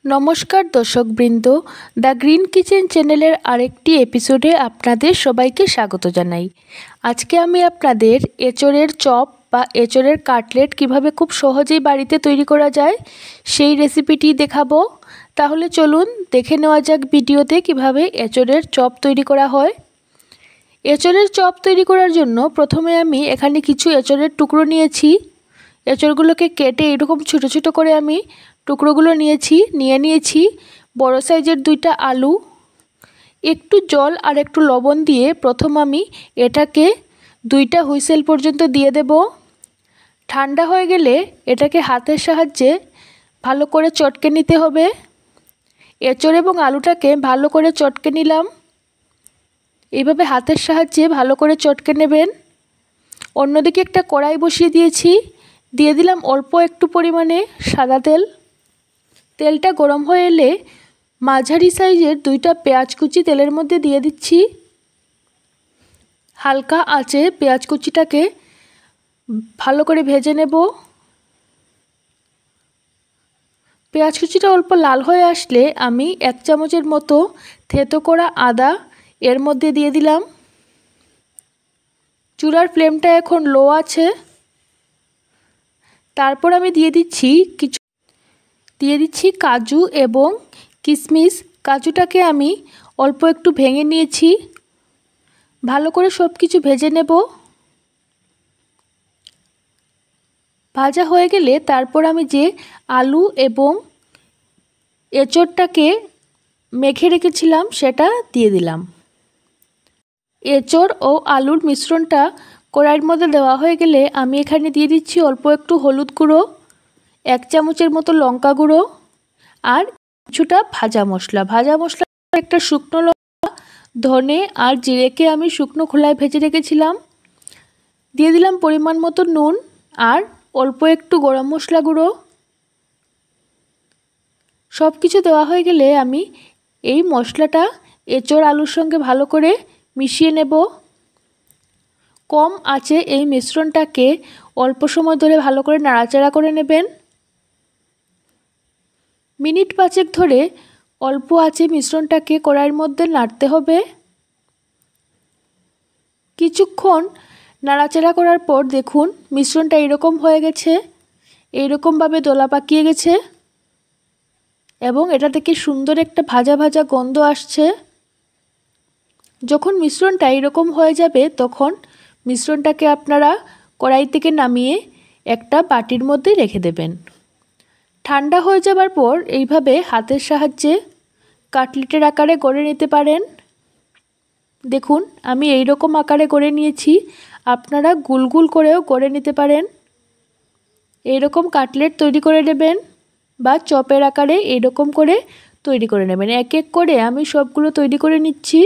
নমস্কার দর্শকবৃন্দ, the green kitchen চ্যানেলের আরেকটি এপিসোডে আপনাদের সবাইকে স্বাগত জানাই। আজকে আমি আপনাদের এঁচোড়ের চপ বা এঁচোড়ের কাটলেট কিভাবে খুব সহজেই বাড়িতে তৈরি করা যায় সেই রেসিপিটি দেখাবো। তাহলে চলুন দেখে নেওয়া যাক ভিডিওতে কিভাবে এঁচোড়ের চপ তৈরি করা হয়। এঁচোড়ের চপ তৈরি করার জন্য প্রথমে আমি এখানে কিছু এঁচোড়ের টুকরো নিয়েছি। এঁচোড়গুলোকে কেটে এরকম ছোটো ছোটো করে আমি টুকরোগুলো নিয়েছি বড় সাইজের 2টা আলু। একটু জল আর একটু লবণ দিয়ে প্রথম আমি এটাকে 2টা হুইসেল পর্যন্ত দিয়ে দেব। ঠান্ডা হয়ে গেলে এটাকে হাতের সাহায্যে ভালো করে চটকে নিতে হবে। এঁচোড় এবং আলুটাকে ভালো করে চটকে নিলাম। এইভাবে হাতের সাহায্যে ভালো করে চটকে নেবেন। অন্যদিকে একটা কড়াই বসিয়ে দিয়েছি, দিয়ে দিলাম অল্প একটু পরিমাণে সাদা তেল। তেলটা গরম হয়ে এলে মাঝারি সাইজের 2টা পেঁয়াজ কুচি তেলের মধ্যে দিয়ে দিচ্ছি। হালকা আঁচে পেঁয়াজ কুচিটাকে ভালো করে ভেজে নেব। পেঁয়াজ কুচিটা অল্প লাল হয়ে আসলে আমি 1 চামচের মতো থেতো করা আদা এর মধ্যে দিয়ে দিলাম। চুলার ফ্লেমটা এখন লো আছে। তারপর আমি দিয়ে দিচ্ছি কাজু এবং কিশমিশ। কাজুটাকে আমি অল্প একটু ভেঙে নিয়েছি। ভালো করে সব কিছু ভেজে নেব। ভাজা হয়ে গেলে তারপর আমি যে আলু এবং এঁচোড়টাকে মেখে রেখেছিলাম সেটা দিয়ে দিলাম। এঁচোড় ও আলুর মিশ্রণটা কড়াইয়ের মধ্যে দেওয়া হয়ে গেলে আমি এখানে দিয়ে দিচ্ছি অল্প একটু হলুদ গুঁড়ো, 1 চামচের মতো লঙ্কা গুঁড়ো আর কিছুটা ভাজা মশলা। একটা শুকনো লঙ্কা, ধনে আর জিরেকে আমি শুকনো খোলায় ভেজে রেখেছিলাম। দিয়ে দিলাম পরিমাণ মতো নুন আর অল্প একটু গরম মশলা গুঁড়ো। সব কিছু দেওয়া হয়ে গেলে আমি এই মশলাটা এঁচোড় আলুর সঙ্গে ভালো করে মিশিয়ে নেব। কম আঁচে এই মিশ্রণটাকে অল্প সময় ধরে ভালো করে নাড়াচাড়া করে নেবেন। মিনিট 5 ধরে অল্প আঁচে মিশ্রণটাকে কড়াইয়ের মধ্যে নাড়তে হবে। কিছুক্ষণ নাড়াচাড়া করার পর দেখুন মিশ্রণটা এরকম হয়ে গেছে, এইরকমভাবে দোলা পাকিয়ে গেছে এবং এটা থেকে সুন্দর একটা ভাজা ভাজা গন্ধ আসছে। যখন মিশ্রণটা এরকম হয়ে যাবে তখন মিশ্রণটাকে আপনারা কড়াই থেকে নামিয়ে একটা বাটির মধ্যে রেখে দেবেন। ঠান্ডা হয়ে যাবার পর এইভাবে হাতের সাহায্যে কাটলেটের আকারে গড়ে নিতে পারেন। দেখুন আমি এই রকম আকারে গড়ে নিয়েছি, আপনারা গোল গোল করেও গড়ে নিতে পারেন। এইরকম কাটলেট তৈরি করে নেবেন বা চপের আকারে এইরকম করে তৈরি করে নেবেন। এক এক করে আমি সবগুলো তৈরি করে নিচ্ছি।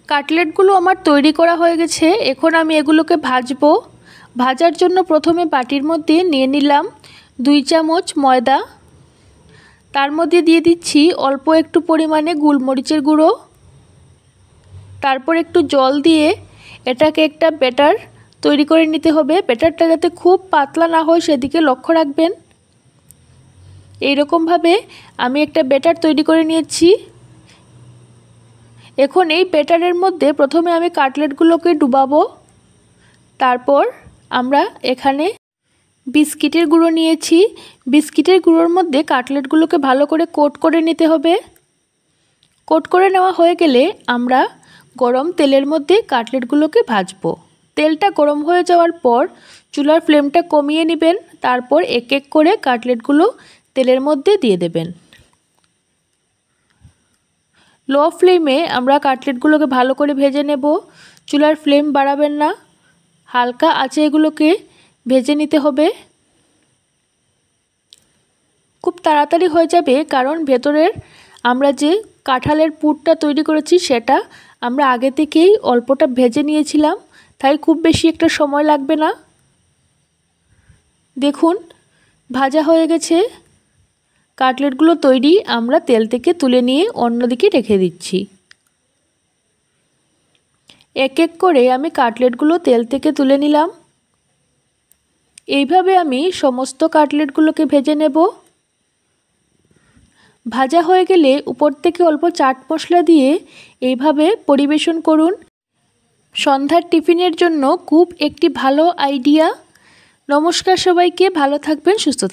কাটলেটগুলো আমার তৈরি করা হয়ে গেছে। এখন আমি এগুলোকে ভাজবো। ভাজার জন্য প্রথমে বাটির মধ্যে নিয়ে নিলাম 2 চামচ ময়দা। তার মধ্যে দিয়ে দিচ্ছি অল্প একটু পরিমাণে গোলমরিচের গুঁড়ো। তারপর একটু জল দিয়ে এটাকে একটা ব্যাটার তৈরি করে নিতে হবে। ব্যাটারটা যাতে খুব পাতলা না হয় সেদিকে লক্ষ্য রাখবেন। এইরকমভাবে আমি একটা ব্যাটার তৈরি করে নিয়েছি। এখন এই ব্যাটারের মধ্যে প্রথমে আমি কাটলেটগুলোকে ডুবাবো। তারপর আমরা এখানে বিস্কিটের গুঁড়ো নিয়েছি। বিস্কিটের গুঁড়োর মধ্যে কাটলেটগুলোকে ভালো করে কোট করে নিতে হবে। কোট করে নেওয়া হয়ে গেলে আমরা গরম তেলের মধ্যে কাটলেটগুলোকে ভাজবো। তেলটা গরম হয়ে যাওয়ার পর চুলার ফ্লেমটা কমিয়ে নেবেন। তারপর এক এক করে কাটলেটগুলো তেলের মধ্যে দিয়ে দেবেন। লো ফ্লেমে আমরা কাটলেটগুলোকে ভালো করে ভেজে নেব। চুলার ফ্লেম বাড়াবেন না, হালকা আঁচে এগুলোকে ভেজে নিতে হবে। খুব তাড়াতাড়ি হয়ে যাবে কারণ ভেতরের আমরা যে কাঁঠালের পুরটা তৈরি করেছি সেটা আমরা আগে থেকেই অল্পটা ভেজে নিয়েছিলাম, তাই খুব বেশি একটা সময় লাগবে না। দেখুন ভাজা হয়ে গেছে। কাটলেটগুলো তৈরি। আমরা তেল থেকে তুলে নিয়ে অন্যদিকে রেখে দিচ্ছি। এক এক করে আমি কাটলেটগুলো তেল থেকে তুলে নিলাম। এইভাবে আমি সমস্ত কাটলেটগুলোকে ভেজে নেব। ভাজা হয়ে গেলে উপর থেকে অল্প চাট মশলা দিয়ে এইভাবে পরিবেশন করুন। সন্ধ্যার টিফিনের জন্য খুব একটি ভালো আইডিয়া। নমস্কার সবাইকে, ভালো থাকবেন, সুস্থ থাকবেন।